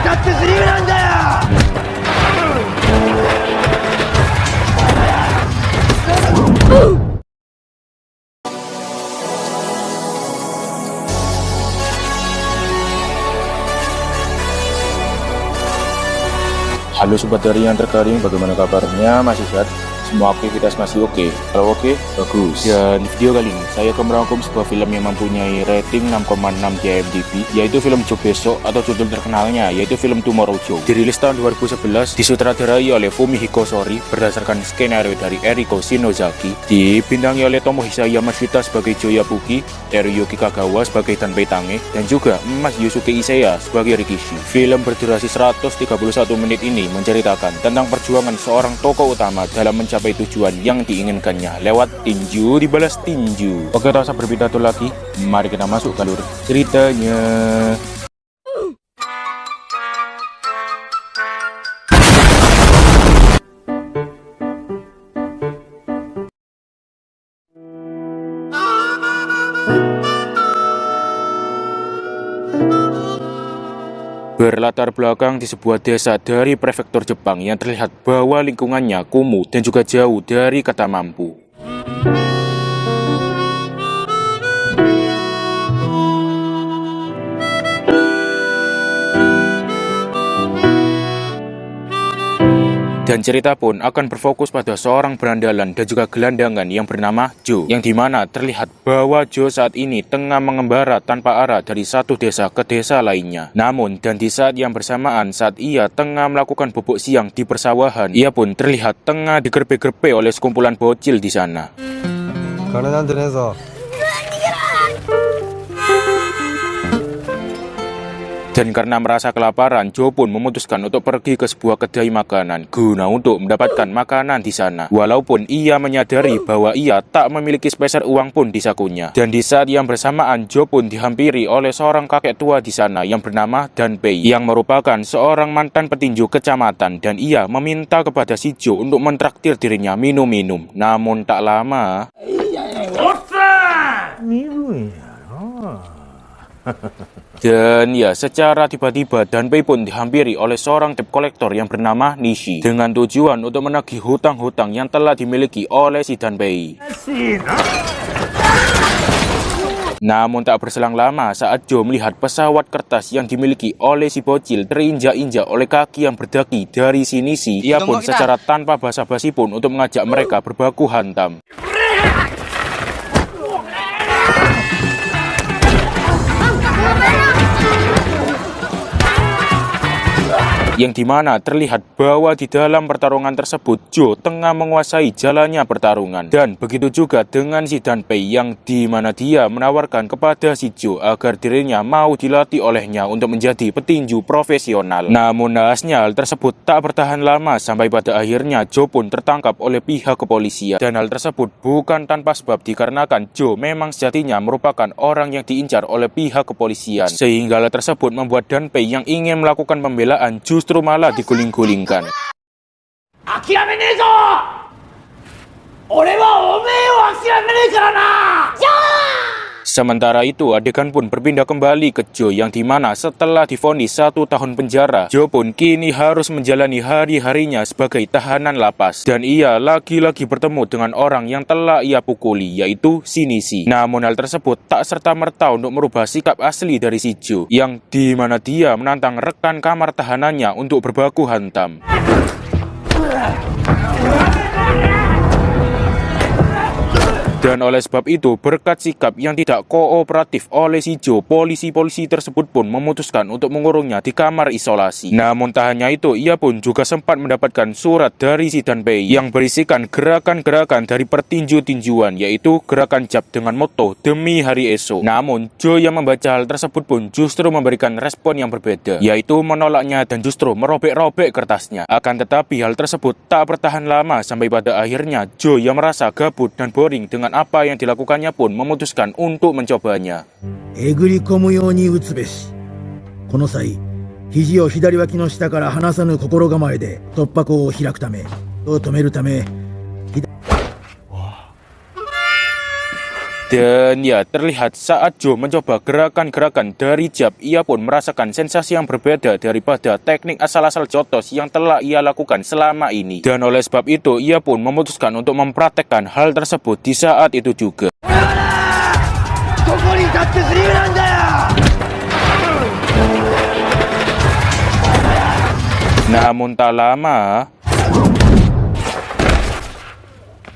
Halo sobat dari yang terkering, bagaimana kabarnya? Masih sehat? Semua aktivitas masih oke? Kalau oke, bagus. Dan di video kali ini saya akan merangkum sebuah film yang mempunyai rating 6,6 di IMDb, yaitu film Joe Besok atau judul terkenalnya yaitu film Tomorrow Joe. Dirilis tahun 2011, disutradarai oleh Fumihiko Sori berdasarkan skenario dari Eriko Shinozaki, dibintangi oleh Tomohisa Yamashita sebagai Joe Yabuki, Teruyuki Kagawa sebagai Danbei Tange, dan juga Mas Yusuke Iseya sebagai Rikishi. Film berdurasi 131 menit ini menceritakan tentang perjuangan seorang tokoh utama dalam mencapai tujuan yang diinginkannya lewat tinju dibalas tinju. Oke, tak usah berpidato lagi, mari kita masuk ke alur ceritanya. Berlatar belakang di sebuah desa dari prefektur Jepang yang terlihat bahwa lingkungannya kumuh dan juga jauh dari kata mampu. Dan cerita pun akan berfokus pada seorang berandalan dan juga gelandangan yang bernama Joe, yang dimana terlihat bahwa Joe saat ini tengah mengembara tanpa arah dari satu desa ke desa lainnya. Namun, dan di saat yang bersamaan saat ia tengah melakukan bubuk siang di persawahan, ia pun terlihat tengah digerbe-gerbe oleh sekumpulan bocil di sana. Dan karena merasa kelaparan, Joe pun memutuskan untuk pergi ke sebuah kedai makanan guna untuk mendapatkan makanan di sana. Walaupun ia menyadari bahwa ia tak memiliki sepeser uang pun di sakunya. Dan di saat yang bersamaan, Joe pun dihampiri oleh seorang kakek tua di sana yang bernama Danbei, yang merupakan seorang mantan petinju kecamatan, dan ia meminta kepada si Joe untuk mentraktir dirinya minum-minum. Namun tak lama, dan ya, secara tiba-tiba Danbei pun dihampiri oleh seorang debt collector yang bernama Nishi dengan tujuan untuk menagih hutang-hutang yang telah dimiliki oleh si Danbei. Namun tak berselang lama saat Joe melihat pesawat kertas yang dimiliki oleh si bocil terinjak-injak oleh kaki yang berdaki dari si Nishi, ia pun secara tanpa basa-basi pun untuk mengajak mereka berbaku hantam. Yang dimana terlihat bahwa di dalam pertarungan tersebut Joe tengah menguasai jalannya pertarungan. Dan begitu juga dengan si Danbei yang dimana dia menawarkan kepada si Joe agar dirinya mau dilatih olehnya untuk menjadi petinju profesional. Namun naasnya hal tersebut tak bertahan lama sampai pada akhirnya Joe pun tertangkap oleh pihak kepolisian. Dan hal tersebut bukan tanpa sebab dikarenakan Joe memang sejatinya merupakan orang yang diincar oleh pihak kepolisian. Sehingga hal tersebut membuat Danbei yang ingin melakukan pembelaan justru malah diguling-gulingkan. Sementara itu, adegan pun berpindah kembali ke Joe yang dimana setelah divonis 1 tahun penjara, Joe pun kini harus menjalani hari-harinya sebagai tahanan lapas. Dan ia lagi-lagi bertemu dengan orang yang telah ia pukuli, yaitu si Nishi. Namun hal tersebut tak serta-merta untuk merubah sikap asli dari si Joe, yang dimana dia menantang rekan kamar tahanannya untuk berbaku hantam. Dan oleh sebab itu, berkat sikap yang tidak kooperatif oleh si Joe, polisi-polisi tersebut pun memutuskan untuk mengurungnya di kamar isolasi. Namun tak hanya itu, ia pun juga sempat mendapatkan surat dari si Danbei yang berisikan gerakan-gerakan dari pertinju-tinjuan, yaitu gerakan jab dengan moto demi hari esok. Namun Joe yang membaca hal tersebut pun justru memberikan respon yang berbeda, yaitu menolaknya dan justru merobek-robek kertasnya. Akan tetapi hal tersebut tak bertahan lama sampai pada akhirnya Joe yang merasa gabut dan boring dengan apa yang dilakukannya pun memutuskan untuk mencobanya. えぐり込むように打つべし。この際、肘を左脇の下から離さぬ心構えで突破口を開くため、止めるため、Dan ya, terlihat saat Joe mencoba gerakan-gerakan dari jab, ia pun merasakan sensasi yang berbeda daripada teknik asal-asal jotos yang telah ia lakukan selama ini. Dan oleh sebab itu, ia pun memutuskan untuk mempraktekkan hal tersebut di saat itu juga. Namun tak lama,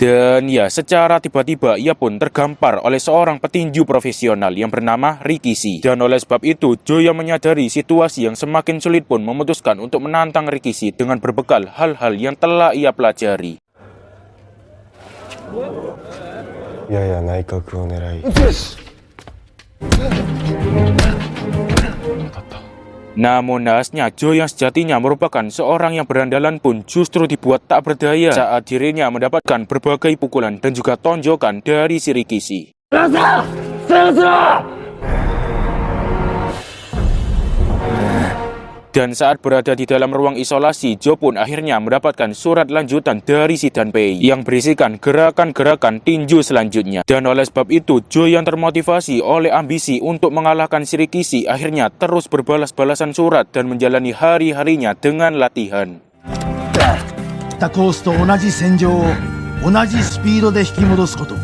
dan ya, secara tiba-tiba ia pun tergampar oleh seorang petinju profesional yang bernama Rikishi. Dan oleh sebab itu, Joe yang menyadari situasi yang semakin sulit pun memutuskan untuk menantang Rikishi dengan berbekal hal-hal yang telah ia pelajari. Ya, naikaku o nerai. Namun naasnya, Joe yang sejatinya merupakan seorang yang berandalan pun justru dibuat tak berdaya saat dirinya mendapatkan berbagai pukulan dan juga tonjokan dari si Rikishi. Dan saat berada di dalam ruang isolasi, Joe pun akhirnya mendapatkan surat lanjutan dari si Danpei yang berisikan gerakan-gerakan tinju selanjutnya. Dan oleh sebab itu, Joe yang termotivasi oleh ambisi untuk mengalahkan si Rikishi akhirnya terus berbalas-balasan surat dan menjalani hari-harinya dengan latihan. たコースと同じ戦場を同じスピードで引き戻すこと。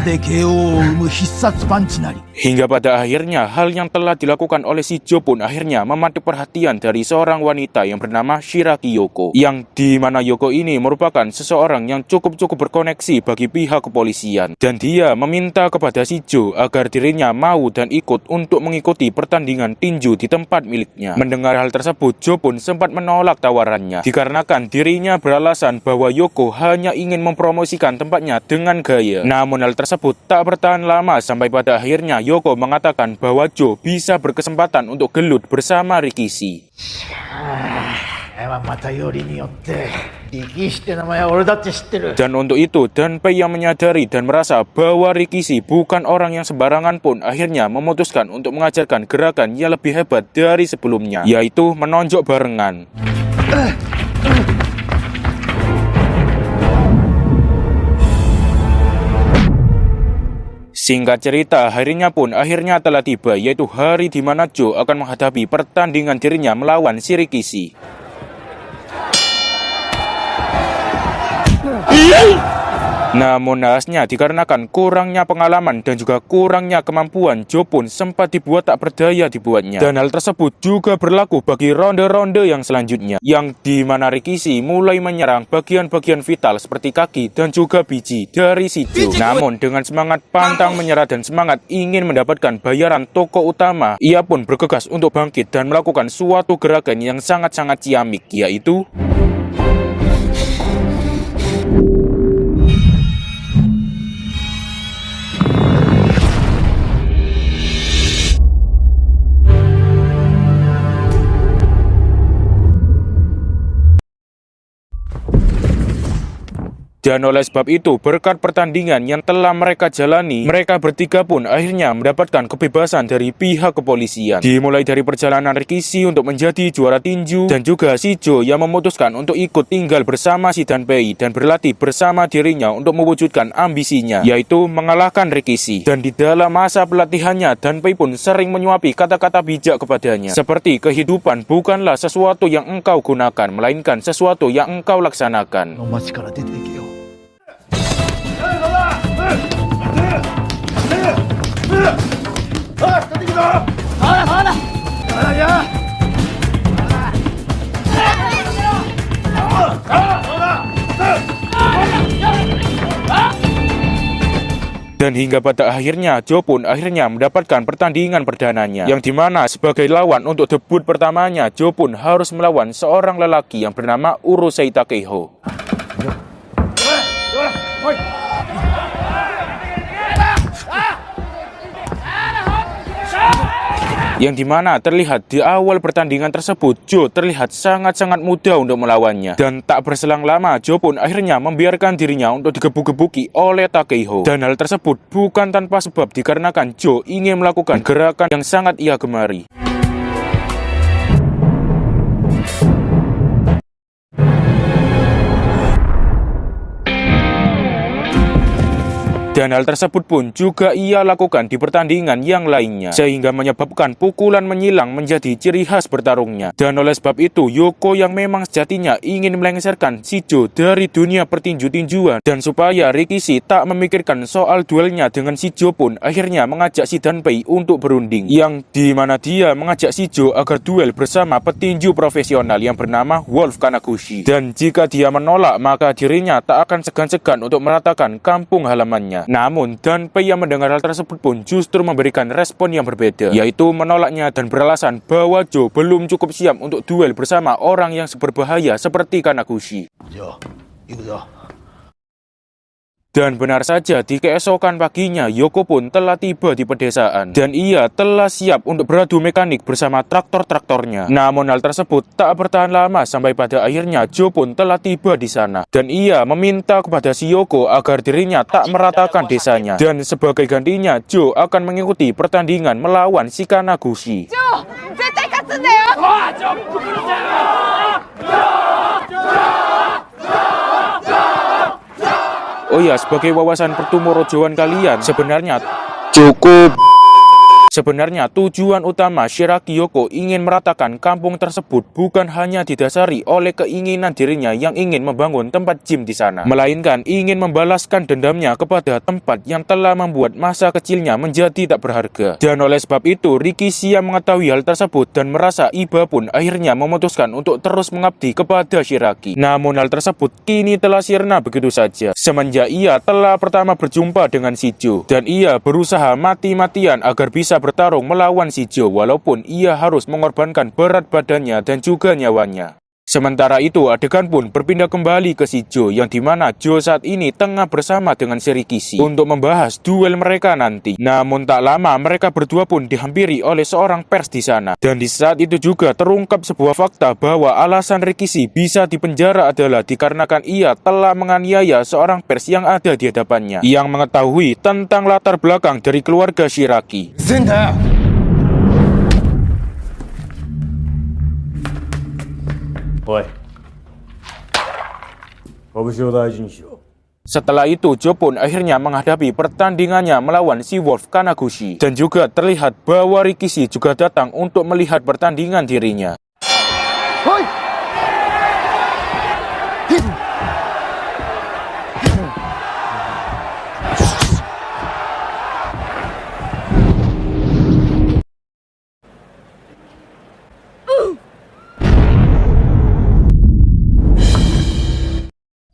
で KO を生む必殺パンチなり。 Hingga pada akhirnya, hal yang telah dilakukan oleh si Joe pun akhirnya mematuk perhatian dari seorang wanita yang bernama Shiraki Yoko. Yang di mana Yoko ini merupakan seseorang yang cukup berkoneksi bagi pihak kepolisian. Dan dia meminta kepada si Joe agar dirinya mau dan ikut untuk mengikuti pertandingan tinju di tempat miliknya. Mendengar hal tersebut, Joe pun sempat menolak tawarannya, dikarenakan dirinya beralasan bahwa Yoko hanya ingin mempromosikan tempatnya dengan gaya. Namun hal tersebut tak bertahan lama sampai pada akhirnya Yoko mengatakan bahwa Joe bisa berkesempatan untuk gelut bersama Rikishi. Dan untuk itu, Danpei yang menyadari dan merasa bahwa Rikishi bukan orang yang sembarangan pun akhirnya memutuskan untuk mengajarkan gerakan yang lebih hebat dari sebelumnya, yaitu menonjok barengan. Singkat cerita, harinya pun akhirnya telah tiba, yaitu hari di mana Joe akan menghadapi pertandingan dirinya melawan si Rikishi. Namun naasnya, dikarenakan kurangnya pengalaman dan juga kurangnya kemampuan, Joe pun sempat dibuat tak berdaya dibuatnya. Dan hal tersebut juga berlaku bagi ronde-ronde yang selanjutnya, yang di mana Rikishi mulai menyerang bagian-bagian vital seperti kaki dan juga biji dari si Joe. Namun dengan semangat pantang menyerah dan semangat ingin mendapatkan bayaran tokoh utama, ia pun bergegas untuk bangkit dan melakukan suatu gerakan yang sangat-sangat ciamik, yaitu Dan oleh sebab itu, berkat pertandingan yang telah mereka jalani, mereka bertiga pun akhirnya mendapatkan kebebasan dari pihak kepolisian. Dimulai dari perjalanan Rikishi untuk menjadi juara tinju, dan juga si Joe yang memutuskan untuk ikut tinggal bersama si Danpei dan berlatih bersama dirinya untuk mewujudkan ambisinya, yaitu mengalahkan Rikishi. Dan di dalam masa pelatihannya, Danpei pun sering menyuapi kata-kata bijak kepadanya, seperti kehidupan bukanlah sesuatu yang engkau gunakan, melainkan sesuatu yang engkau laksanakan. Dan hingga pada akhirnya, Joe pun akhirnya mendapatkan pertandingan perdananya, yang dimana sebagai lawan untuk debut pertamanya, Joe pun harus melawan seorang lelaki yang bernama Urusei Takeiho. Yang dimana terlihat di awal pertandingan tersebut, Joe terlihat sangat-sangat mudah untuk melawannya. Dan tak berselang lama, Joe pun akhirnya membiarkan dirinya untuk digebuk-gebuki oleh Takeiho. Dan hal tersebut bukan tanpa sebab, dikarenakan Joe ingin melakukan gerakan yang sangat ia gemari. Dan hal tersebut pun juga ia lakukan di pertandingan yang lainnya, sehingga menyebabkan pukulan menyilang menjadi ciri khas bertarungnya. Dan oleh sebab itu, Yoko yang memang sejatinya ingin melengsarkan Shijo dari dunia pertinju-tinjuan, dan supaya Rikishi tak memikirkan soal duelnya dengan Shijo pun akhirnya mengajak si Danpei untuk berunding, yang dimana dia mengajak Shijo agar duel bersama petinju profesional yang bernama Wolf Kanaguchi. Dan jika dia menolak, maka dirinya tak akan segan-segan untuk meratakan kampung halamannya. Namun Danpei yang mendengar hal tersebut pun justru memberikan respon yang berbeda, yaitu menolaknya dan beralasan bahwa Joe belum cukup siap untuk duel bersama orang yang berbahaya seperti Kanaguchi. Dan benar saja, di keesokan paginya Yoko pun telah tiba di pedesaan, dan ia telah siap untuk beradu mekanik bersama traktor-traktornya. Namun hal tersebut tak bertahan lama, sampai pada akhirnya Joe pun telah tiba di sana, dan ia meminta kepada si Yoko agar dirinya tak meratakan desanya, dan sebagai gantinya Joe akan mengikuti pertandingan melawan si Kanaguchi. Joe, 絶対勝つんだよ。 Oh ya, sebagai wawasan pertumorojoan kalian, sebenarnya tujuan utama Shiraki Yoko ingin meratakan kampung tersebut bukan hanya didasari oleh keinginan dirinya yang ingin membangun tempat gym di sana, melainkan ingin membalaskan dendamnya kepada tempat yang telah membuat masa kecilnya menjadi tak berharga. Dan oleh sebab itu, Rikishi yang mengetahui hal tersebut dan merasa iba pun akhirnya memutuskan untuk terus mengabdi kepada Shiraki. Namun hal tersebut kini telah sirna begitu saja, semenjak ia telah pertama berjumpa dengan Shijo, dan ia berusaha mati-matian agar bisa bertarung melawan Shijo, walaupun ia harus mengorbankan berat badannya dan juga nyawanya. Sementara itu, adegan pun berpindah kembali ke Shijo, yang dimana Joe saat ini tengah bersama dengan Rikishi untuk membahas duel mereka nanti. Namun tak lama mereka berdua pun dihampiri oleh seorang pers di sana, dan di saat itu juga terungkap sebuah fakta bahwa alasan Rikishi bisa dipenjara adalah dikarenakan ia telah menganiaya seorang pers yang ada di hadapannya, yang mengetahui tentang latar belakang dari keluarga Shiraki. おい、拳を大事にしろ。 Setelah itu, Joe pun akhirnya menghadapi pertandingannya melawan si Wolf Kanaguchi, dan juga terlihat bahwa Rikishi juga datang untuk melihat pertandingan dirinya.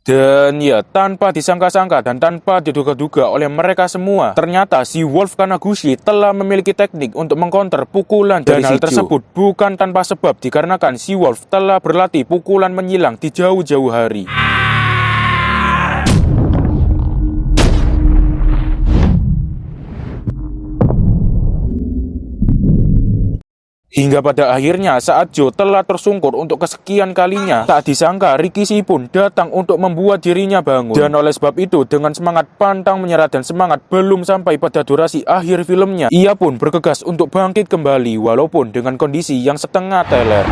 Dan ya, tanpa disangka-sangka dan tanpa diduga-duga oleh mereka semua, ternyata si Wolf Kanaguchi telah memiliki teknik untuk mengkonter pukulan dari hal tersebut bukan tanpa sebab, dikarenakan si Wolf telah berlatih pukulan menyilang di jauh-jauh hari. Hingga pada akhirnya saat Joe telah tersungkur untuk kesekian kalinya, tak disangka Rikishi pun datang untuk membuat dirinya bangun. Dan oleh sebab itu, dengan semangat pantang menyerah dan semangat belum sampai pada durasi akhir filmnya, ia pun bergegas untuk bangkit kembali walaupun dengan kondisi yang setengah teler.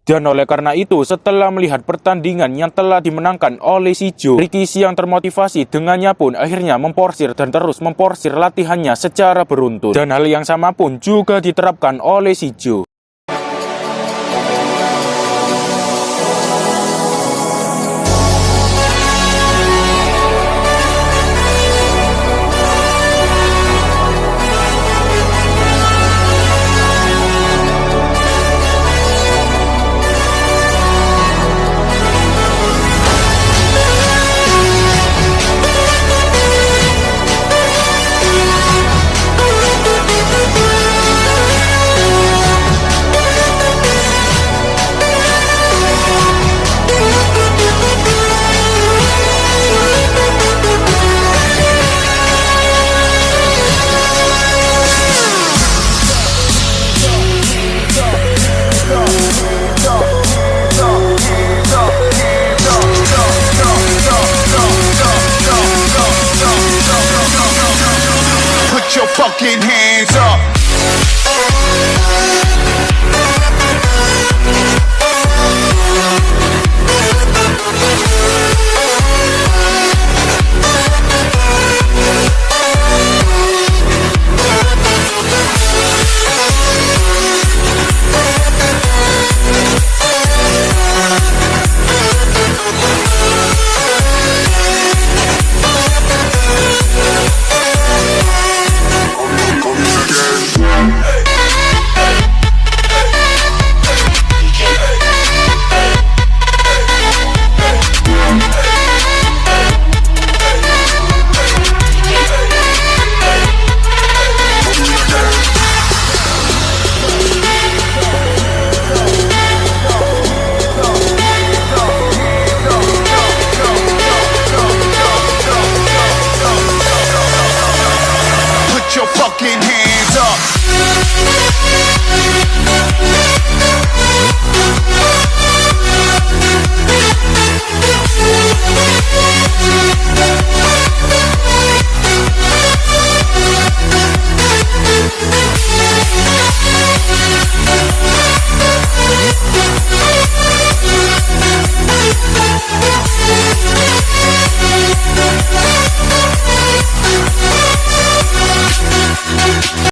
Dan oleh karena itu, setelah melihat pertandingan yang telah dimenangkan oleh Shijo, Rikishi yang termotivasi dengannya pun akhirnya memporsir dan terus memporsir latihannya secara beruntun. Dan hal yang sama pun juga diterapkan oleh Shijo.